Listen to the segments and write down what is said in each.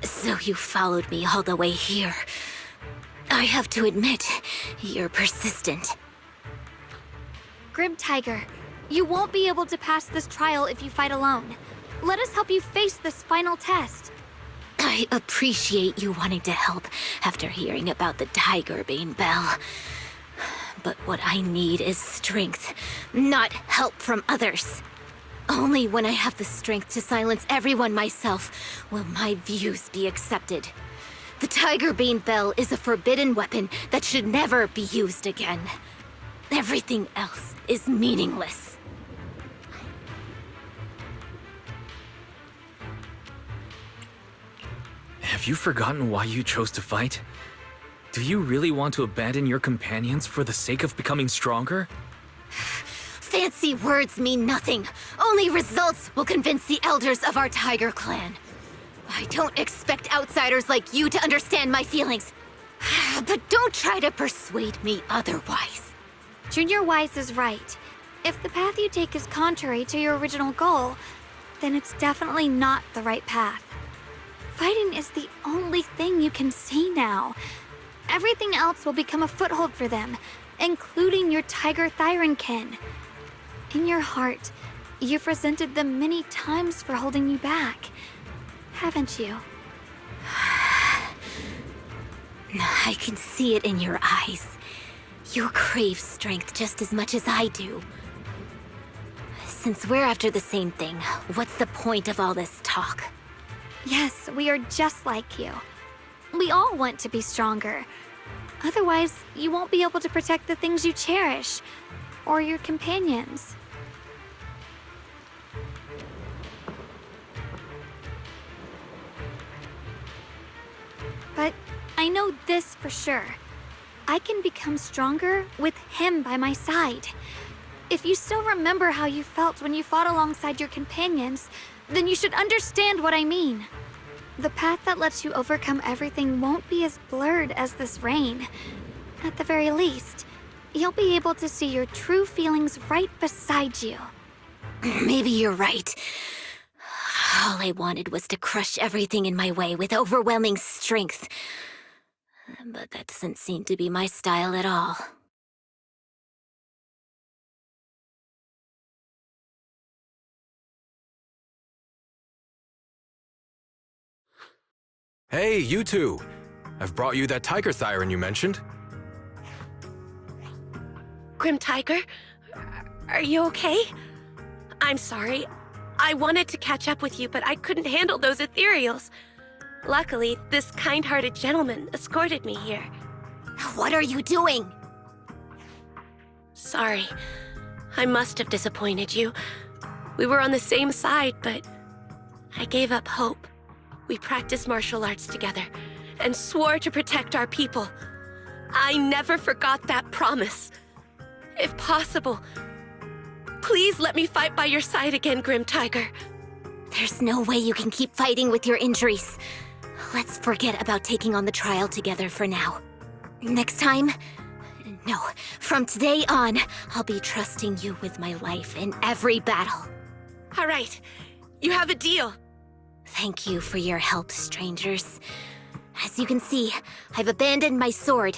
So you followed me all the way here. I have to admit, you're persistent. Grim Tiger, you won't be able to pass this trial if you fight alone. Let us help you face this final test. I appreciate you wanting to help after hearing about the Tiger Bane Bell. But what I need is strength, not help from others. Only when I have the strength to silence everyone myself will my views be accepted. The Tiger Bane Bell is a forbidden weapon that should never be used again. Everything else is meaningless. Have you forgotten why you chose to fight? Do you really want to abandon your companions for the sake of becoming stronger? Fancy words mean nothing. Only results will convince the elders of our Tiger Clan. I don't expect outsiders like you to understand my feelings. But don't try to persuade me otherwise. Junior Wise is right. If the path you take is contrary to your original goal, then it's definitely not the right path. Fighting is the only thing you can see now. Everything else will become a foothold for them, including your Tiger Thyron kin. In your heart, you've resented them many times for holding you back, haven't you? I can see it in your eyes. You crave strength just as much as I do. Since we're after the same thing, what's the point of all this talk? Yes, we are just like you. We all want to be stronger. Otherwise, you won't be able to protect the things you cherish, or your companions. But I know this for sure. I can become stronger with him by my side. If you still remember how you felt when you fought alongside your companions, then you should understand what I mean. The path that lets you overcome everything won't be as blurred as this rain. At the very least, you'll be able to see your true feelings right beside you. Maybe you're right. All I wanted was to crush everything in my way with overwhelming strength. But that doesn't seem to be my style at all. Hey, you two! I've brought you that Tiger Thyron you mentioned. Grim Tiger, are you okay? I'm sorry. I wanted to catch up with you, but I couldn't handle those ethereals. Luckily, this kind-hearted gentleman escorted me here. What are you doing? Sorry. I must have disappointed you. We were on the same side, but I gave up hope. We practiced martial arts together and swore to protect our people. I never forgot that promise. If possible, please let me fight by your side again, Grim Tiger. There's no way you can keep fighting with your injuries. Let's forget about taking on the trial together for now. Next time? No, from today on, I'll be trusting you with my life in every battle. All right, you have a deal. Thank you for your help, strangers. As you can see, I've abandoned my sword.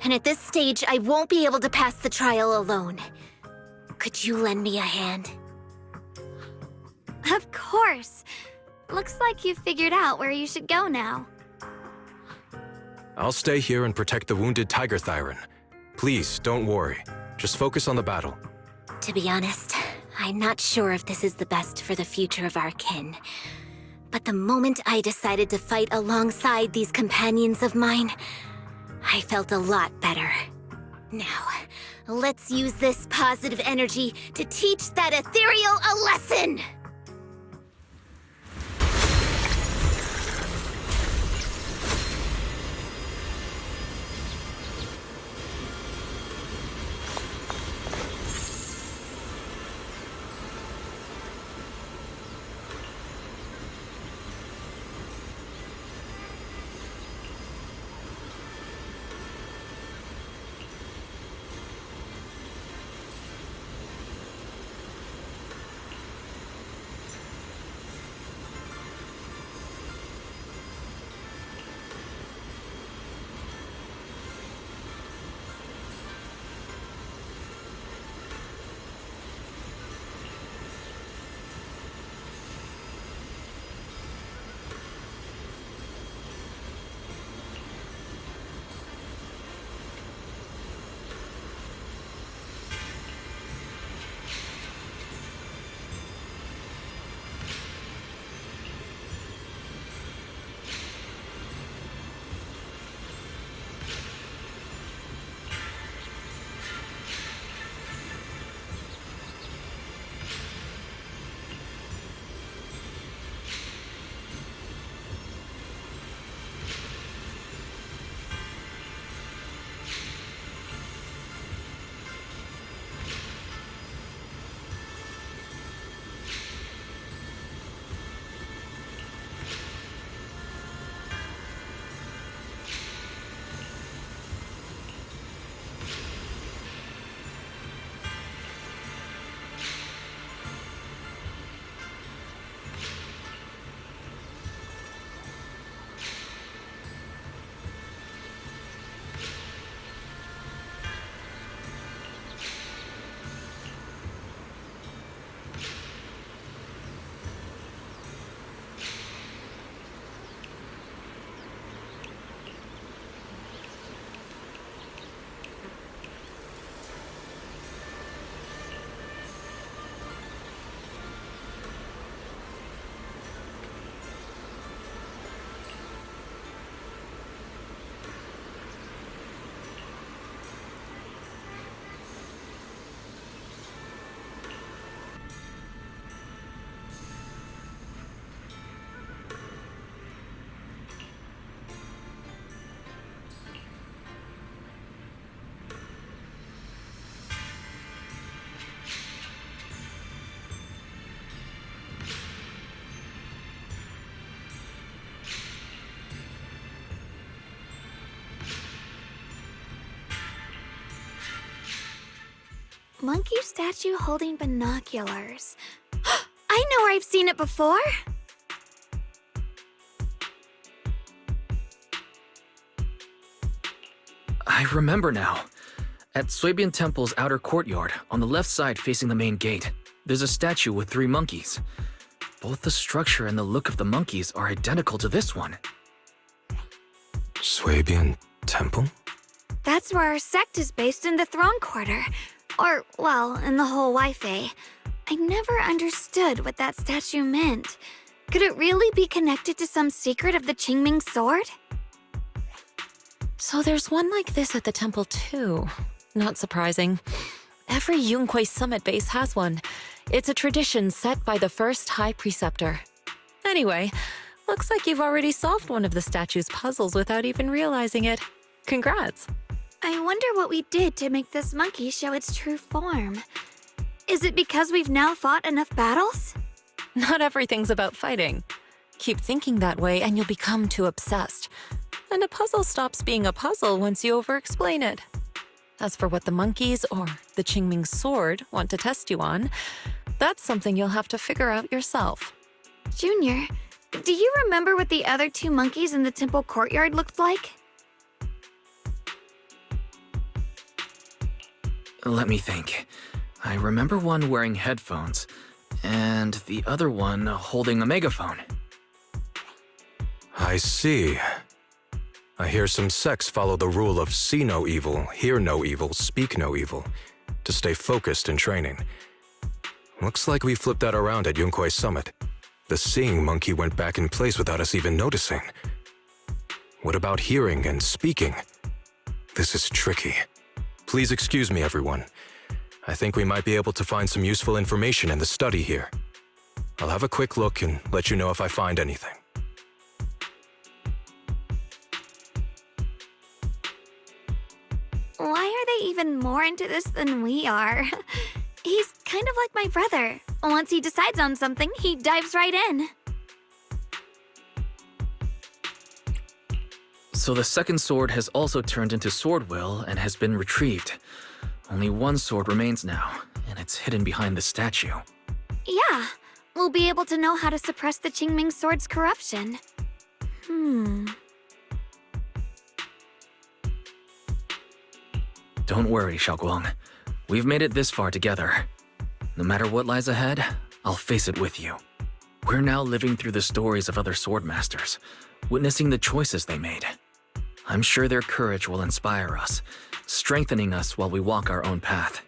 And at this stage, I won't be able to pass the trial alone. Could you lend me a hand? Of course. Looks like you've figured out where you should go now. I'll stay here and protect the wounded Tiger Thyron. Please, don't worry. Just focus on the battle. To be honest, I'm not sure if this is the best for the future of our kin. But the moment I decided to fight alongside these companions of mine, I felt a lot better. Now, let's use this positive energy to teach that ethereal a lesson! Monkey statue holding binoculars. I know where I've seen it before! I remember now. At Suebian Temple's outer courtyard, on the left side facing the main gate, there's a statue with 3 monkeys. Both the structure and the look of the monkeys are identical to this one. Suebian Temple? That's where our sect is based in the Throne Quarter. Or, well, in the whole Wi-Fi. I never understood what that statue meant. Could it really be connected to some secret of the Qingming sword? So there's one like this at the temple too. Not surprising. Every Yunque Summit base has one. It's a tradition set by the first High Preceptor. Anyway, looks like you've already solved one of the statue's puzzles without even realizing it. Congrats! I wonder what we did to make this monkey show its true form. Is it because we've now fought enough battles? Not everything's about fighting. Keep thinking that way and you'll become too obsessed. And a puzzle stops being a puzzle once you over-explain it. As for what the monkeys or the Qingming sword want to test you on, that's something you'll have to figure out yourself. Junior, do you remember what the other 2 monkeys in the temple courtyard looked like? Let me think. I remember one wearing headphones, and the other one holding a megaphone. I see. I hear some sects follow the rule of see no evil, hear no evil, speak no evil, to stay focused in training. Looks like we flipped that around at Yunque Summit. The seeing monkey went back in place without us even noticing. What about hearing and speaking? This is tricky. Please excuse me, everyone. I think we might be able to find some useful information in the study here. I'll have a quick look and let you know if I find anything. Why are they even more into this than we are? He's kind of like my brother. Once he decides on something, he dives right in. So the second sword has also turned into sword will and has been retrieved. Only one sword remains now, and it's hidden behind the statue. Yeah, we'll be able to know how to suppress the Qingming sword's corruption. Don't worry, Xiaoguang. We've made it this far together. No matter what lies ahead, I'll face it with you. We're now living through the stories of other swordmasters, witnessing the choices they made. I'm sure their courage will inspire us, strengthening us while we walk our own path.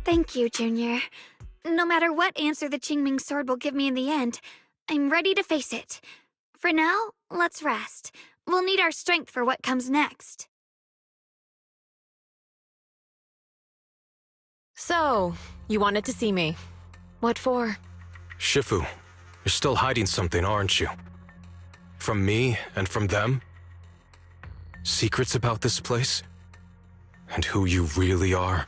Thank you, Junior. No matter what answer the Qingming sword will give me in the end, I'm ready to face it. For now, let's rest. We'll need our strength for what comes next. So, you wanted to see me. What for? Shifu, you're still hiding something, aren't you? From me and from them? Secrets about this place? And who you really are?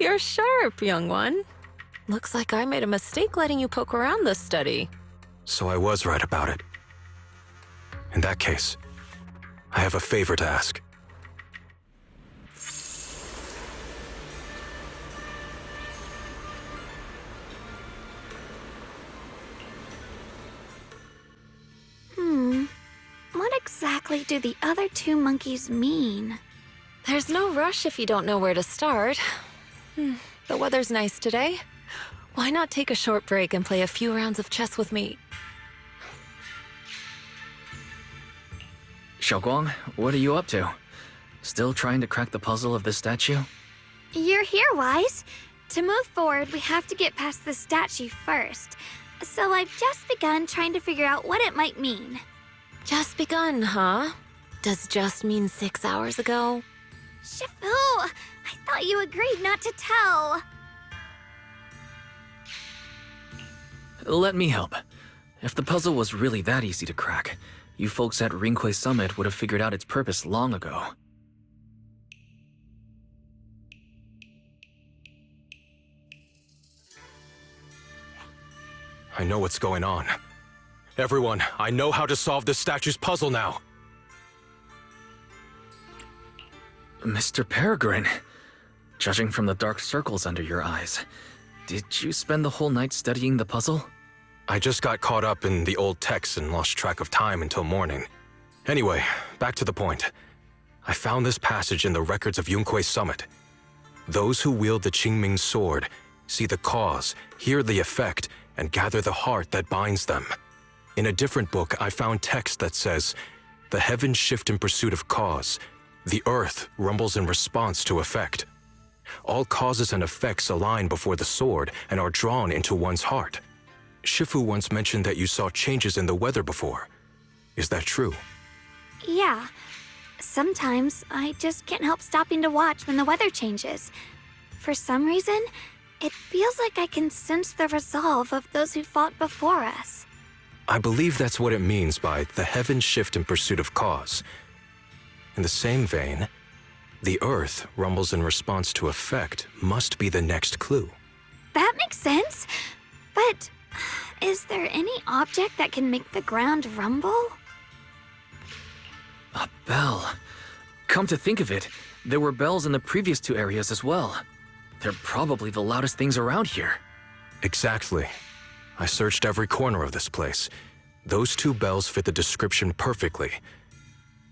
You're sharp, young one. Looks like I made a mistake letting you poke around this study. So I was right about it. In that case, I have a favor to ask. What exactly do the other 2 monkeys mean? There's no rush if you don't know where to start. The weather's nice today. Why not take a short break and play a few rounds of chess with me? Xiaoguang, what are you up to? Still trying to crack the puzzle of this statue? You're here, Wise. To move forward, we have to get past the statue first. So I've just begun trying to figure out what it might mean. Just begun, huh? Does just mean 6 hours ago? Shifu! I thought you agreed not to tell. Let me help. If the puzzle was really that easy to crack, you folks at Rinque Summit would have figured out its purpose long ago. I know what's going on. Everyone, I know how to solve this statue's puzzle now. Mr. Peregrine, Judging from the dark circles under your eyes, did you spend the whole night studying the puzzle? I just got caught up in the old texts and lost track of time until morning. Anyway, back to the point. I found this passage in the records of Yunkui's summit. Those who wield the Qingming sword see the cause, hear the effect, and gather the heart that binds them. In a different book, I found text that says, "The heavens shift in pursuit of cause. The earth rumbles in response to effect. All causes and effects align before the sword and are drawn into one's heart." Shifu once mentioned that you saw changes in the weather before. Is that true? Yeah. Sometimes I just can't help stopping to watch when the weather changes. For some reason, it feels like I can sense the resolve of those who fought before us. I believe that's what it means by the heavens shift in pursuit of cause. In the same vein, the earth rumbles in response to effect must be the next clue. That makes sense. But is there any object that can make the ground rumble? A bell. Come to think of it, there were bells in the previous two areas as well. They're probably the loudest things around here. Exactly. I searched every corner of this place. Those two bells fit the description perfectly.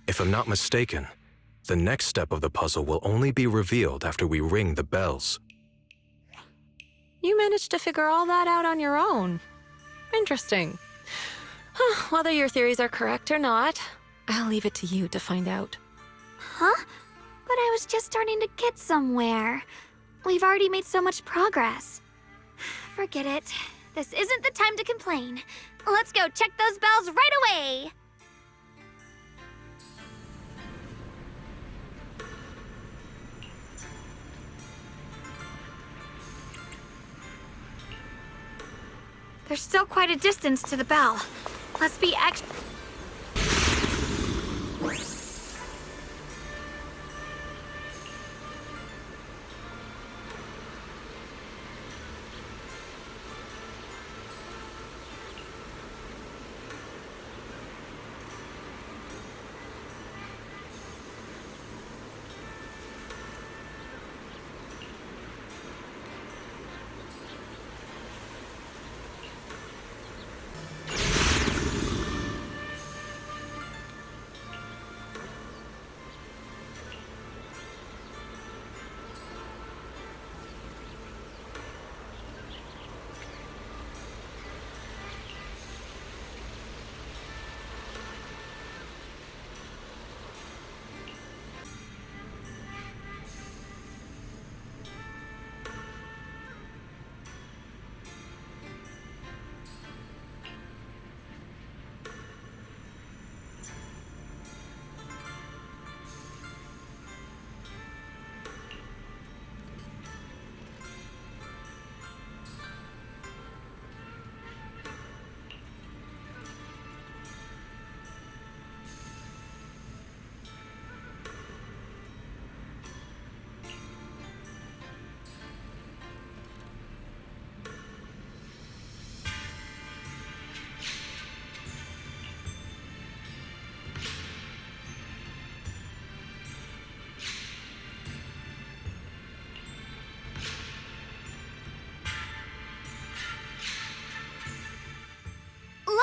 If I'm not mistaken, the next step of the puzzle will only be revealed after we ring the bells. You managed to figure all that out on your own. Interesting. Whether your theories are correct or not, I'll leave it to you to find out. Huh? But I was just starting to get somewhere. We've already made so much progress. Forget it. This isn't the time to complain. Let's go check those bells right away! There's still quite a distance to the bell. Let's be extra...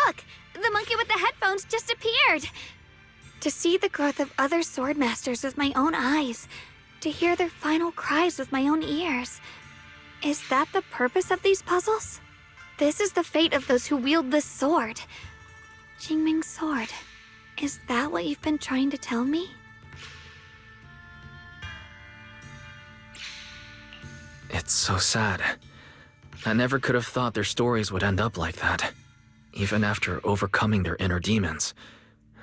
Look! The monkey with the headphones just appeared! To see the growth of other swordmasters with my own eyes, to hear their final cries with my own ears. Is that the purpose of these puzzles? This is the fate of those who wield this sword. Qingming's sword. Is that what you've been trying to tell me? It's so sad. I never could have thought their stories would end up like that. Even after overcoming their inner demons,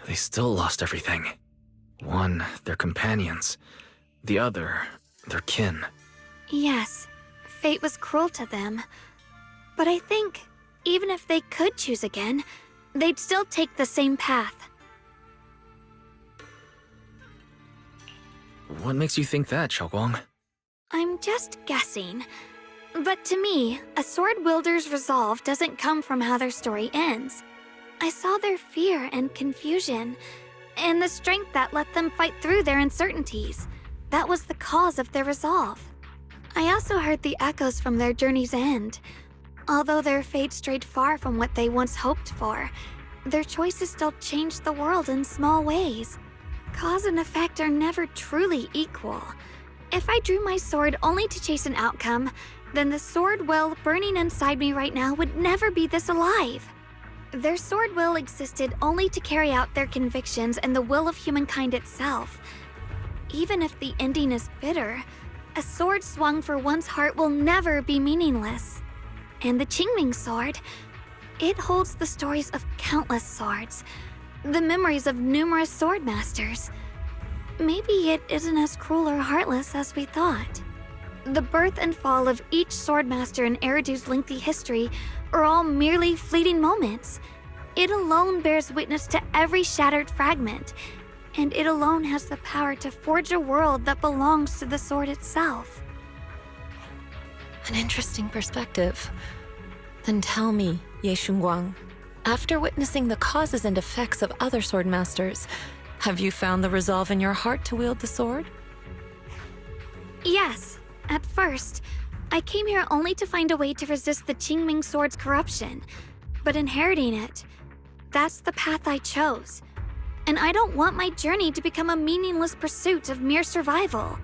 they still lost everything. One, their companions. The other, their kin. Yes, fate was cruel to them. But I think, even if they could choose again, they'd still take the same path. What makes you think that, Xiaoguang? I'm just guessing. But to me, a sword wielder's resolve doesn't come from how their story ends. I saw their fear and confusion, and the strength that let them fight through their uncertainties. That was the cause of their resolve. I also heard the echoes from their journey's end. Although their fate strayed far from what they once hoped for, their choices still changed the world in small ways. Cause and effect are never truly equal. If I drew my sword only to chase an outcome, then the sword will burning inside me right now would never be this alive. Their sword will existed only to carry out their convictions and the will of humankind itself. Even if the ending is bitter, a sword swung for one's heart will never be meaningless. And the Qingming sword, it holds the stories of countless swords, the memories of numerous sword masters. Maybe it isn't as cruel or heartless as we thought. The birth and fall of each swordmaster in Eridu's lengthy history are all merely fleeting moments. It alone bears witness to every shattered fragment, and it alone has the power to forge a world that belongs to the sword itself. An interesting perspective. Then tell me, Ye Shunguang, after witnessing the causes and effects of other swordmasters, have you found the resolve in your heart to wield the sword? Yes, at first. I came here only to find a way to resist the Qingming sword's corruption, but inheriting it, that's the path I chose. And I don't want my journey to become a meaningless pursuit of mere survival.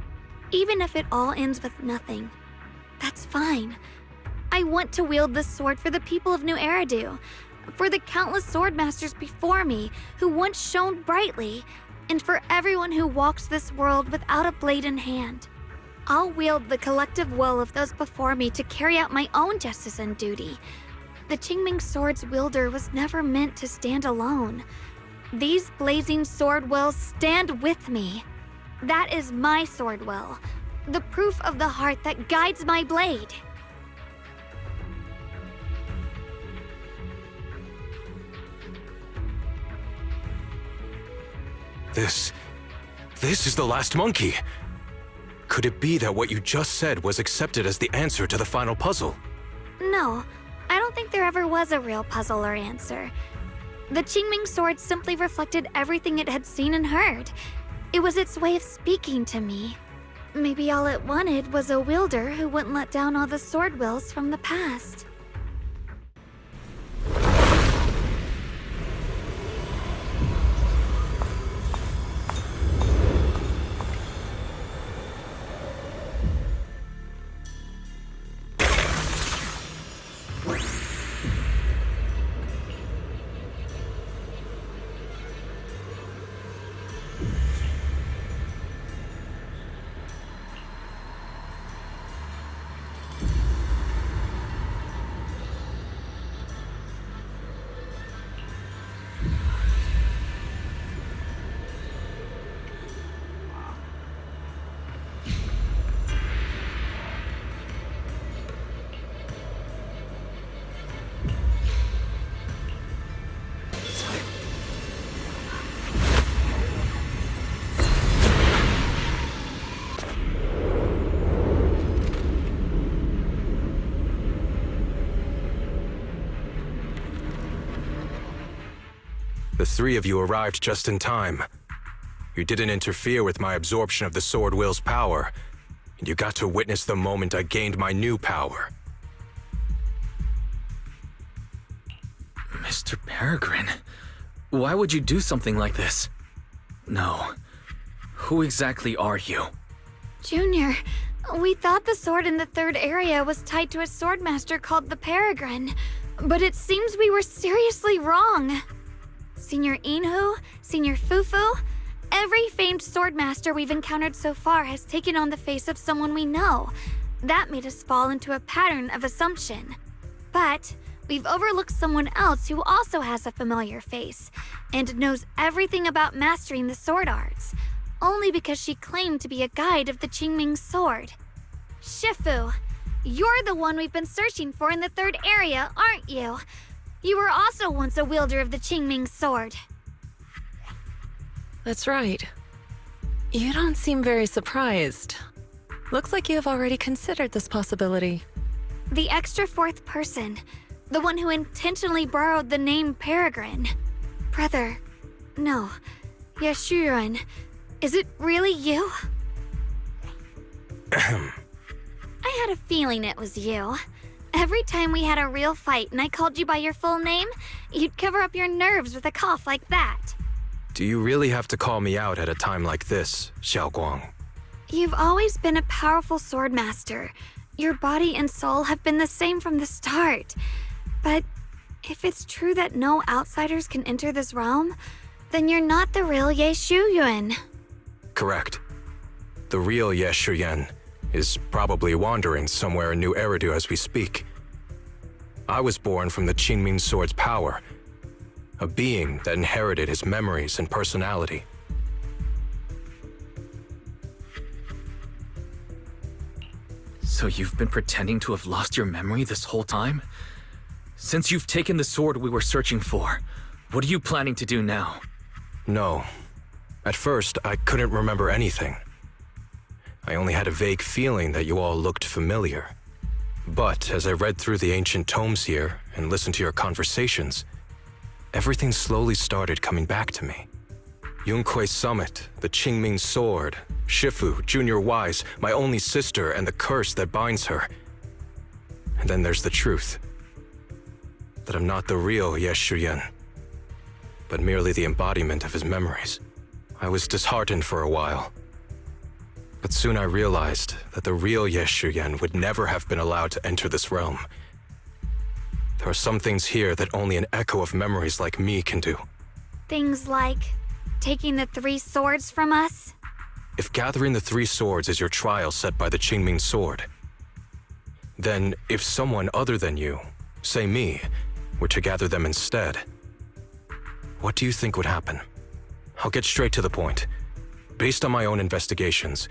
Even if it all ends with nothing, that's fine. I want to wield this sword for the people of New Eridu, for the countless swordmasters before me who once shone brightly, and for everyone who walks this world without a blade in hand. I'll wield the collective will of those before me to carry out my own justice and duty. The Qingming sword's wielder was never meant to stand alone. These blazing sword wills stand with me. That is my sword will, the proof of the heart that guides my blade. This is the last monkey. Could it be that what you just said was accepted as the answer to the final puzzle? No, I don't think there ever was a real puzzle or answer. The Qingming sword simply reflected everything it had seen and heard. It was its way of speaking to me. Maybe all it wanted was a wielder who wouldn't let down all the sword wills from the past. The three of you arrived just in time. You didn't interfere with my absorption of the sword will's power, and you got to witness the moment I gained my new power. Mr. Peregrine, why would you do something like this? No. Who exactly are you? Junior, we thought the sword in the third area was tied to a swordmaster called the Peregrine, but it seems we were seriously wrong. Senior Inhu, Senior Fufu, every famed swordmaster we've encountered so far has taken on the face of someone we know. That made us fall into a pattern of assumption. But we've overlooked someone else who also has a familiar face and knows everything about mastering the sword arts, only because she claimed to be a guide of the Qingming sword. Shifu, you're the one we've been searching for in the third area, aren't you? You were also once a wielder of the Qingming sword. That's right. You don't seem very surprised. Looks like you have already considered this possibility. The extra fourth person, the one who intentionally borrowed the name Peregrine. Brother, no, Yashuran, is it really you? I I had a feeling it was you. Every time we had a real fight and I called you by your full name, you'd cover up your nerves with a cough like that. Do you really have to call me out at a time like this, Xiaoguang? You've always been a powerful swordmaster. Your body and soul have been the same from the start. But if it's true that no outsiders can enter this realm, then you're not the real Ye Shuyuan. Correct. The real Ye Shuyan is probably wandering somewhere in New Eridu as we speak. I was born from the Qingming Sword's power, a being that inherited his memories and personality. So you've been pretending to have lost your memory this whole time? Since you've taken the sword we were searching for, what are you planning to do now? No. At first, I couldn't remember anything. I only had a vague feeling that you all looked familiar. But as I read through the ancient tomes here and listened to your conversations, everything slowly started coming back to me. Yunque Summit, the Qingming Sword, Shifu, Junior Wise, my only sister, and the curse that binds her. And then there's the truth. That I'm not the real Ye Shuyan, but merely the embodiment of his memories. I was disheartened for a while. But soon I realized that the real Ye Shuyan would never have been allowed to enter this realm. There are some things here that only an echo of memories like me can do. Things like taking the 3 swords from us? If gathering the 3 swords is your trial set by the Qingming Sword, then if someone other than you, say me, were to gather them instead, what do you think would happen? I'll get straight to the point. Based on my own investigations,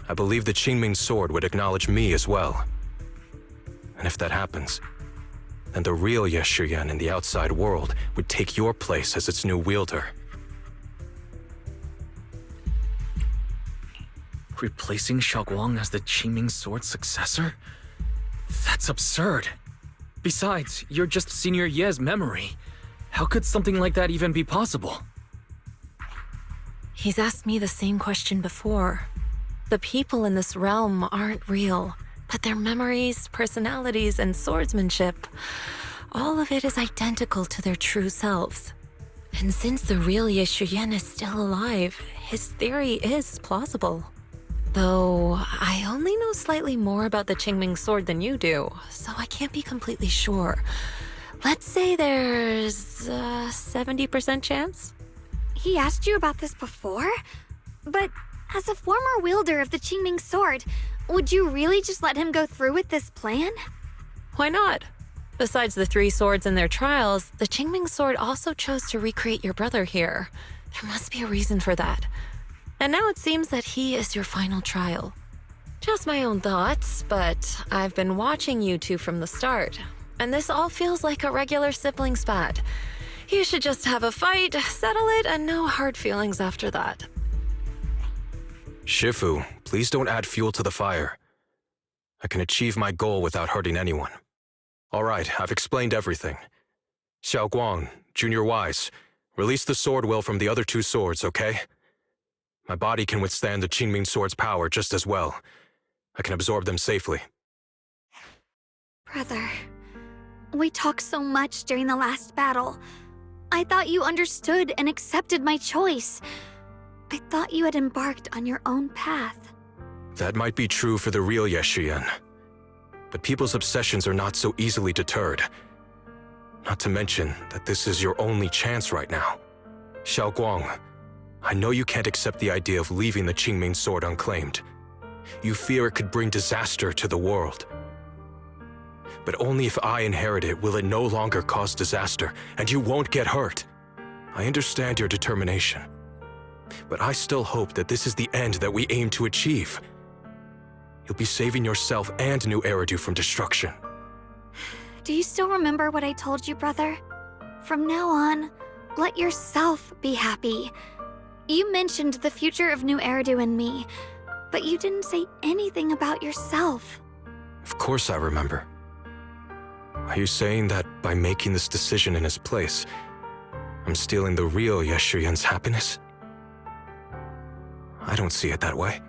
I believe the Qingming Sword would acknowledge me as well. And if that happens, then the real Ye Shuyan in the outside world would take your place as its new wielder. Replacing Xiaoguang as the Qingming Sword's successor? That's absurd. Besides, you're just Senior Ye's memory. How could something like that even be possible? He's asked me the same question before. The people in this realm aren't real, but their memories, personalities, and swordsmanship, all of it is identical to their true selves. And since the real Ye Shuyan is still alive, his theory is plausible. Though, I only know slightly more about the Qingming Sword than you do, so I can't be completely sure. Let's say there's a 70% chance? He asked you about this before? But as a former wielder of the Qingming Sword, would you really just let him go through with this plan? Why not? Besides the 3 swords and their trials, the Qingming Sword also chose to recreate your brother here. There must be a reason for that. And now it seems that he is your final trial. Just my own thoughts, but I've been watching you two from the start, and this all feels like a regular sibling spat. You should just have a fight, settle it, and no hard feelings after that. Shifu, please don't add fuel to the fire. I can achieve my goal without hurting anyone. All right, I've explained everything. Xiaoguang, Junior Wise, release the sword will from the other 2 swords, okay? My body can withstand the Qingming Sword's power just as well. I can absorb them safely. Brother, we talked so much during the last battle. I thought you understood and accepted my choice. I thought you had embarked on your own path. That might be true for the real Ye Shuyan. But people's obsessions are not so easily deterred. Not to mention that this is your only chance right now. Xiaoguang, I know you can't accept the idea of leaving the Qingming Sword unclaimed. You fear it could bring disaster to the world. But only if I inherit it will it no longer cause disaster, and you won't get hurt. I understand your determination. But I still hope that this is the end that we aim to achieve. You'll be saving yourself and New Eridu from destruction. Do you still remember what I told you, brother? From now on, let yourself be happy. You mentioned the future of New Eridu and me, but you didn't say anything about yourself. Of course I remember. Are you saying that by making this decision in his place, I'm stealing the real Ye Shuyan's happiness? I don't see it that way.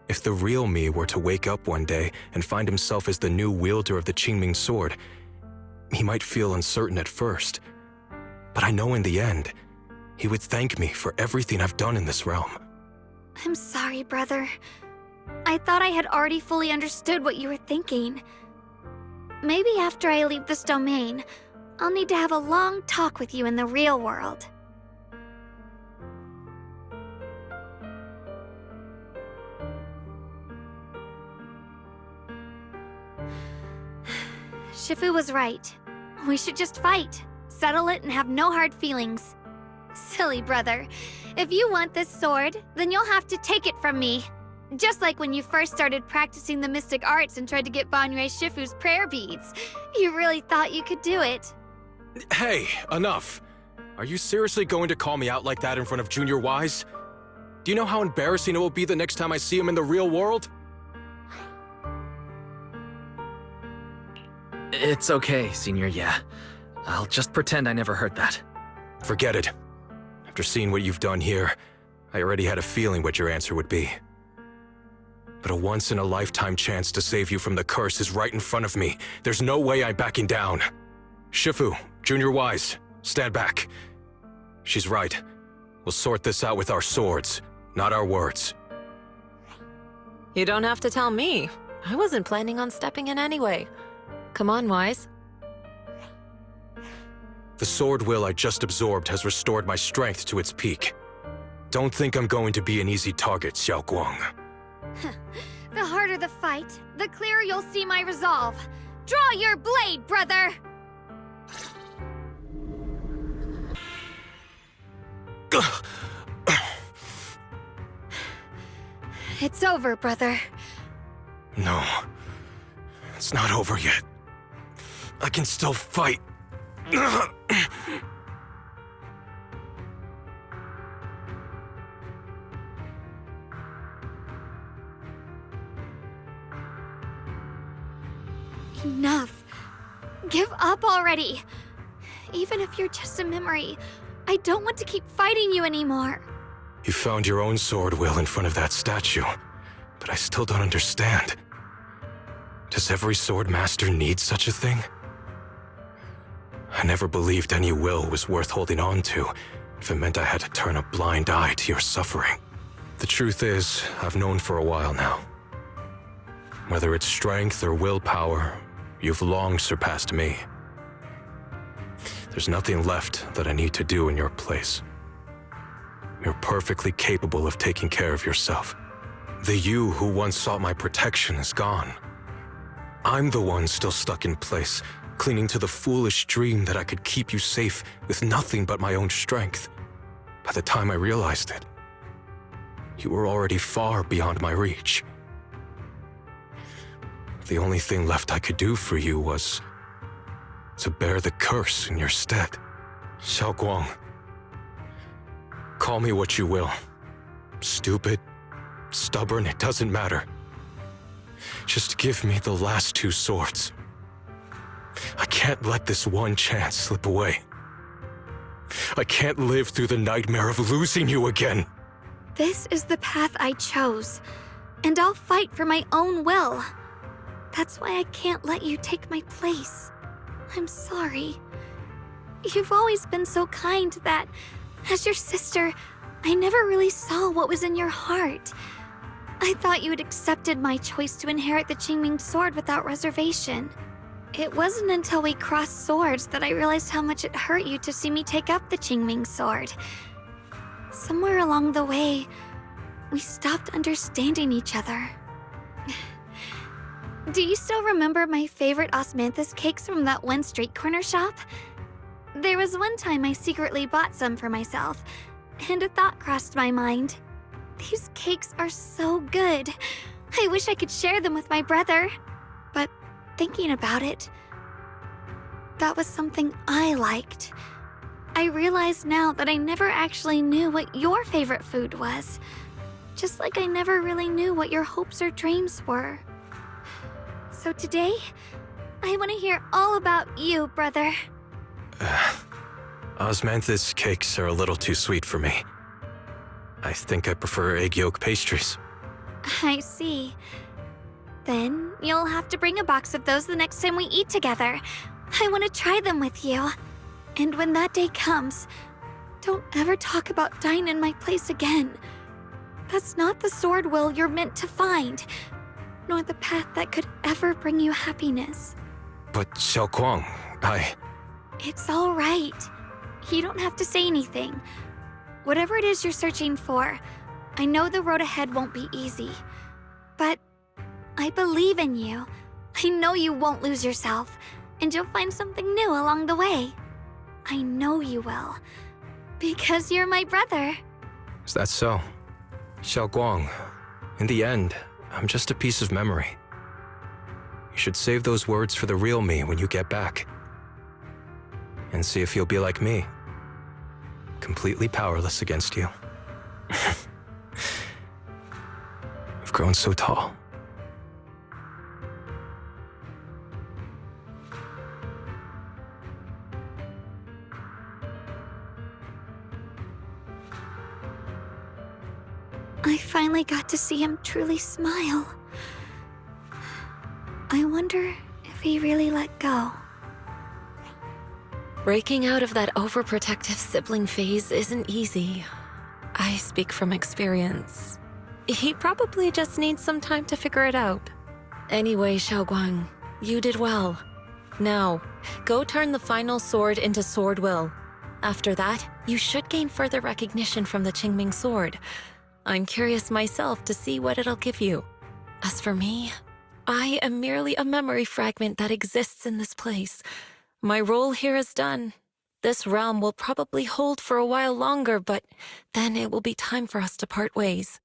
If the real me were to wake up one day and find himself as the new wielder of the Qingming sword, he might feel uncertain at first. But I know in the end, he would thank me for everything I've done in this realm. I'm sorry, brother. I thought I had already fully understood what you were thinking. Maybe after I leave this domain, I'll need to have a long talk with you in the real world. Shifu was right. We should just fight, settle it, and have no hard feelings. Silly brother. If you want this sword, then you'll have to take it from me. Just like when you first started practicing the mystic arts and tried to get Banyue Shifu's prayer beads. You really thought you could do it. Hey, enough! Are you seriously going to call me out like that in front of Junior Wise? Do you know how embarrassing it will be the next time I see him in the real world? It's okay, Senior, yeah. I'll just pretend I never heard that. Forget it. After seeing what you've done here, I already had a feeling what your answer would be. But a once-in-a-lifetime chance to save you from the curse is right in front of me. There's no way I'm backing down. Shifu, Junior Wise, stand back. She's right. We'll sort this out with our swords, not our words. You don't have to tell me. I wasn't planning on stepping in anyway. Come on, Wise. The sword will I just absorbed has restored my strength to its peak. Don't think I'm going to be an easy target, Xiao Guang. The harder the fight, the clearer you'll see my resolve. Draw your blade, brother! It's over, brother. No. It's not over yet. I can still fight. Enough. Give up already. Even if you're just a memory, I don't want to keep fighting you anymore. You found your own sword will in front of that statue, but I still don't understand. Does every sword master need such a thing? I never believed any will was worth holding on to if it meant I had to turn a blind eye to your suffering. The truth is, I've known for a while now. Whether it's strength or willpower, you've long surpassed me. There's nothing left that I need to do in your place. You're perfectly capable of taking care of yourself. The you who once sought my protection is gone. I'm the one still stuck in place, clinging to the foolish dream that I could keep you safe with nothing but my own strength. By the time I realized it, you were already far beyond my reach. The only thing left I could do for you was to bear the curse in your stead. Xiao Guang, call me what you will. Stupid, stubborn, it doesn't matter. Just give me the last two swords. I can't let this one chance slip away. I can't live through the nightmare of losing you again. This is the path I chose, and I'll fight for my own will. That's why I can't let you take my place. I'm sorry. You've always been so kind that, as your sister, I never really saw what was in your heart. I thought you had accepted my choice to inherit the Qingming sword without reservation. It wasn't until we crossed swords that I realized how much it hurt you to see me take up the Qingming sword. Somewhere along the way, we stopped understanding each other. Do you still remember my favorite osmanthus cakes from that one street corner shop? There was one time I secretly bought some for myself, and a thought crossed my mind. These cakes are so good. I wish I could share them with my brother. But thinking about it, that was something I liked. I realize now that I never actually knew what your favorite food was. Just like I never really knew what your hopes or dreams were. So today, I want to hear all about you, brother. Osmanthus cakes are a little too sweet for me. I think I prefer egg yolk pastries. I see. Then you'll have to bring a box of those the next time we eat together. I want to try them with you. And when that day comes, don't ever talk about dying in my place again. That's not the sword will you're meant to find, nor the path that could ever bring you happiness. But Xiaoguang, It's all right. You don't have to say anything. Whatever it is you're searching for, I know the road ahead won't be easy. But I believe in you. I know you won't lose yourself, and you'll find something new along the way. I know you will. Because you're my brother. is that so? Xiaoguang, in the end, I'm just a piece of memory. You should save those words for the real me when you get back. And see if you'll be like me. Completely powerless against you. You've grown so tall. I finally got to see him truly smile. I wonder if he really let go. Breaking out of that overprotective sibling phase isn't easy. I speak from experience. He probably just needs some time to figure it out. Anyway, Xiaoguang, you did well. Now, go turn the final sword into Sword Will. After that, you should gain further recognition from the Qingming sword. I'm curious myself to see what it'll give you. As for me, I am merely a memory fragment that exists in this place. My role here is done. This realm will probably hold for a while longer, but then it will be time for us to part ways.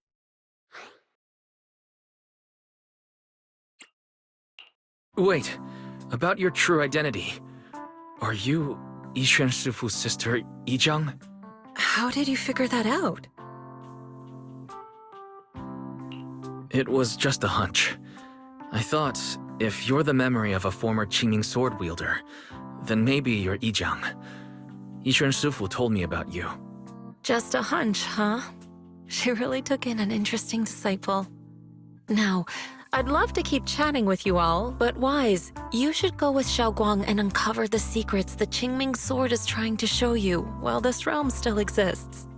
Wait, about your true identity. Are you Yixuan Shifu's sister, Yizhang? How did you figure that out? It was just a hunch. I thought, if you're the memory of a former Qingming sword wielder, then maybe you're Yizhang. Yixuan Shifu told me about you. Just a hunch, huh? She really took in an interesting disciple. Now, I'd love to keep chatting with you all, but Wise, you should go with Xiaoguang and uncover the secrets the Qingming sword is trying to show you while this realm still exists.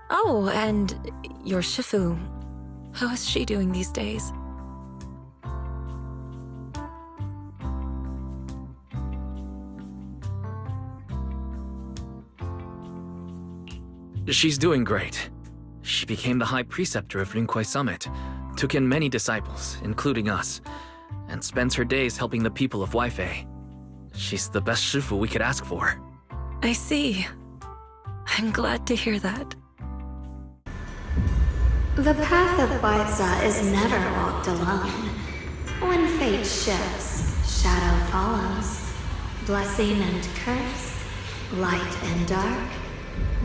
Oh, and your Shifu. How is she doing these days? She's doing great. She became the High Preceptor of Linkuai Summit, took in many disciples, including us, and spends her days helping the people of Weifei. She's the best Shifu we could ask for. I see. I'm glad to hear that. The path of Baiza is never walked alone. When fate shifts, shadow follows. Blessing and curse, light and dark,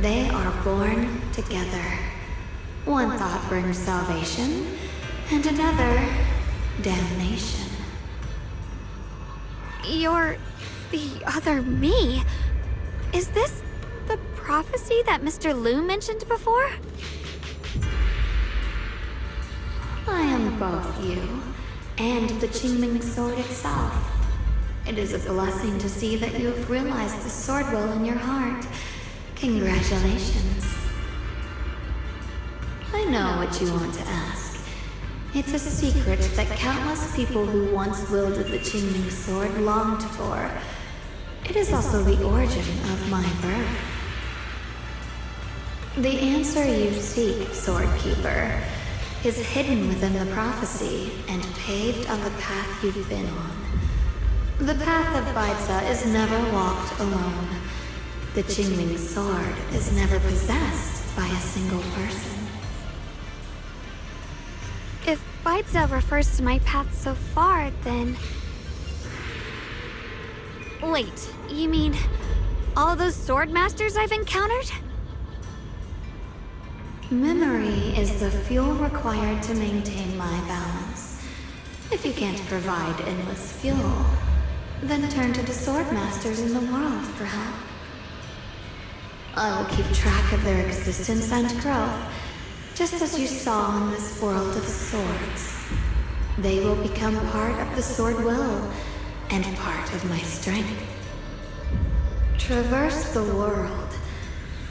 they are born together. One thought brings salvation, and another, damnation. You're the other me? Is this the prophecy that Mr. Liu mentioned before? I am both you and the Qingming sword itself. It is a blessing to see that you have realized the sword will in your heart. Congratulations. I know what you want to ask. It's a secret that countless people who once wielded the Qingming sword longed for. It is also the origin of my birth. The answer you seek, Swordkeeper, is hidden within the prophecy and paved on the path you've been on. The path of Baiza is never walked alone. The Qingming sword is never possessed by a single person. If Baiza refers to my path so far, then... Wait, you mean all those sword masters I've encountered? Memory is the fuel required to maintain my balance. If you can't provide endless fuel, then turn to the sword masters in the world for help. I will keep track of their existence and growth, just as you saw in this world of swords. They will become part of the sword will, and part of my strength. Traverse the world,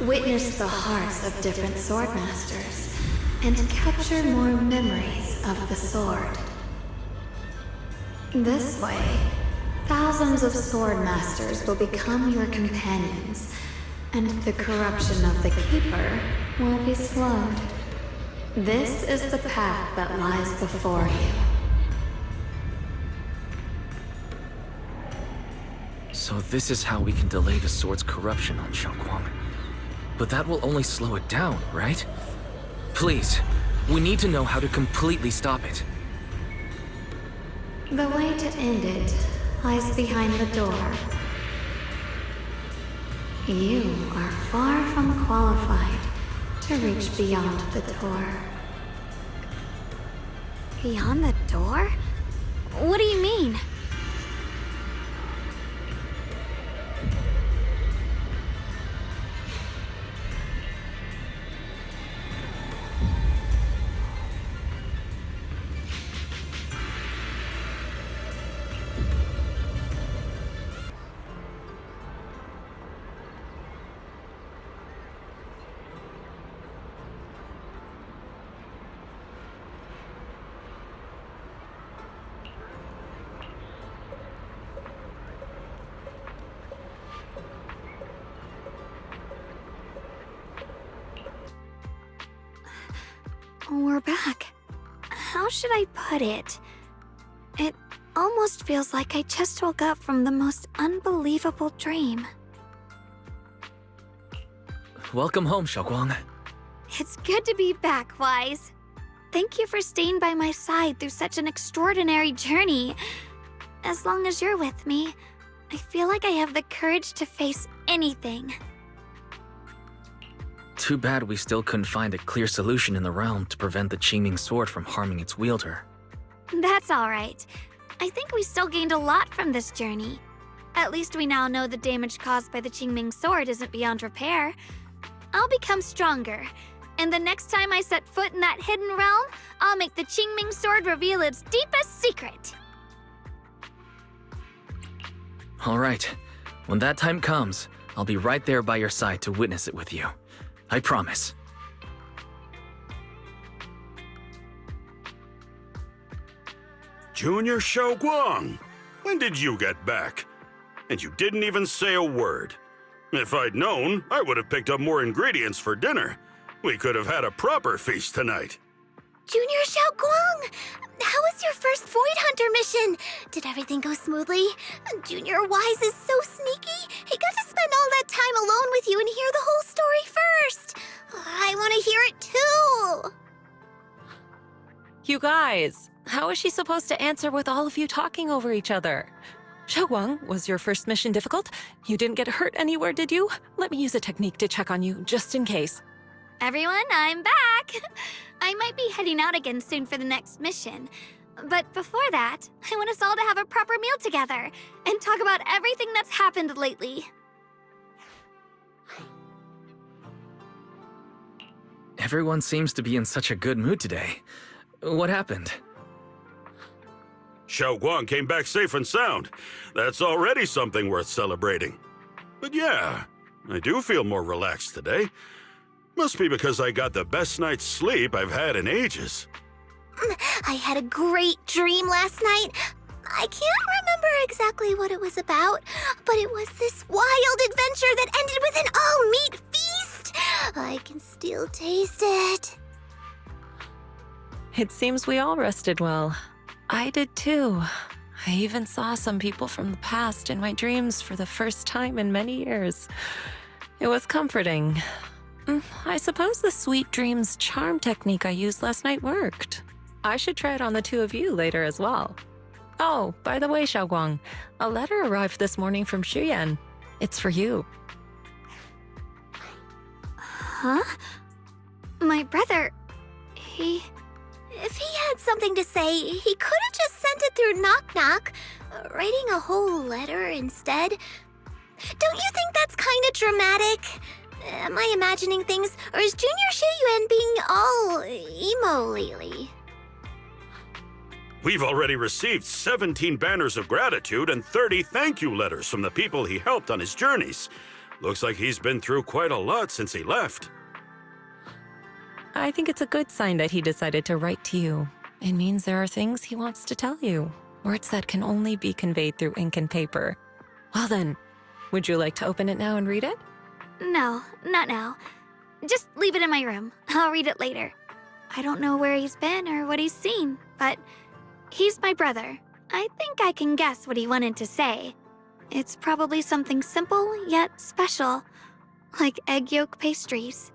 witness the hearts of different swordmasters, and capture more memories of the sword. This way, thousands of swordmasters will become your companions, and the corruption of the Keeper will be slowed. This is the path that lies before you. So this is how we can delay the sword's corruption on Xiaoguang. But that will only slow it down, right? Please, we need to know how to completely stop it. The way to end it lies behind the door. You are far from qualified to reach beyond the door. Beyond the door? What do you mean? We're back. How should I put it? It almost feels like I just woke up from the most unbelievable dream. Welcome home, Xiaoguang. It's good to be back, Wise. Thank you for staying by my side through such an extraordinary journey. As long as you're with me, I feel like I have the courage to face anything. Too bad we still couldn't find a clear solution in the realm to prevent the Qingming sword from harming its wielder. That's all right. I think we still gained a lot from this journey. At least we now know the damage caused by the Qingming sword isn't beyond repair. I'll become stronger, and the next time I set foot in that hidden realm, I'll make the Qingming sword reveal its deepest secret. All right. When that time comes, I'll be right there by your side to witness it with you. I promise. Junior Xiaoguang, when did you get back? And you didn't even say a word. If I'd known, I would have picked up more ingredients for dinner. We could have had a proper feast tonight. Junior Xiaoguang! How was your first Void Hunter mission? Did everything go smoothly? Junior Wise is so sneaky. He got to spend all that time alone with you and hear the whole story first. I want to hear it too. You guys, how is she supposed to answer with all of you talking over each other? Xiaoguang, was your first mission difficult? You didn't get hurt anywhere, did you? Let me use a technique to check on you, just in case. Everyone, I'm back! I might be heading out again soon for the next mission. But before that, I want us all to have a proper meal together and talk about everything that's happened lately. Everyone seems to be in such a good mood today. What happened? Xiaoguang came back safe and sound. That's already something worth celebrating. But yeah, I do feel more relaxed today. Must be because I got the best night's sleep I've had in ages. I had a great dream last night. I can't remember exactly what it was about, but it was this wild adventure that ended with an all-meat feast. I can still taste it. It seems we all rested well. I did too. I even saw some people from the past in my dreams for the first time in many years. It was comforting. I suppose the sweet dreams charm technique I used last night worked. I should try it on the two of you later as well. Oh, by the way, Xiaoguang, a letter arrived this morning from Xuyan. It's for you. Huh? My brother, If he had something to say, he could have just sent it through Knock Knock, writing a whole letter instead. Don't you think that's kind of dramatic? Am I imagining things, or is Junior Shiyuan being all emo lately? We've already received 17 banners of gratitude and 30 thank you letters from the people he helped on his journeys. Looks like he's been through quite a lot since he left. I think it's a good sign that he decided to write to you. It means there are things he wants to tell you, words that can only be conveyed through ink and paper. Well then, would you like to open it now and read it? No, not now. Just leave it in my room. I'll read it later. I don't know where he's been or what he's seen, but he's my brother. I think I can guess what he wanted to say. It's probably something simple yet special, like egg yolk pastries.